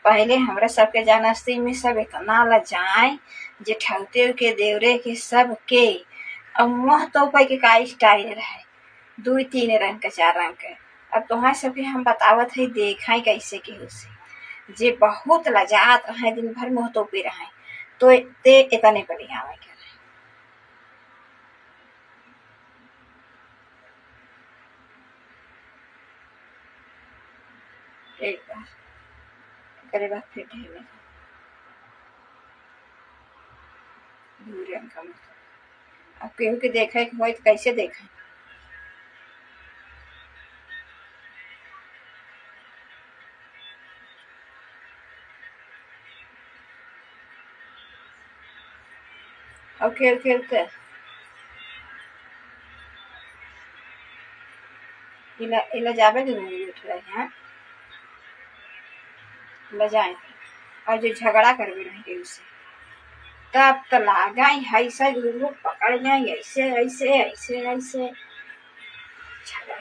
पहले हमरा सबके जानस्ती में सब इतना लजाए जे ठगते के देवरे के सब के अब मुँह तो के का स्टाइल रहे दू तीन रंग के चार रंग के। अब तुम्हारे सबके हम बतावत है देखा कैसे के उसे जे बहुत लजात रहे दिन भर मुँह तोपे रहे तो ते इतने बढ़िया आवे के रहे। एक बार करे बाद फिर ढेर दूर रंग का मतलब अब केहू के देखे के हो तो कैसे देखे। अब खेल खेलते इला जावे के नहीं उठ रहे हैं लजाए और जो झगड़ा करवे रहे उससे तब तो लागा ऐसा लोग पकड़ जाए ऐसे ऐसे ऐसे ऐसे झगड़ा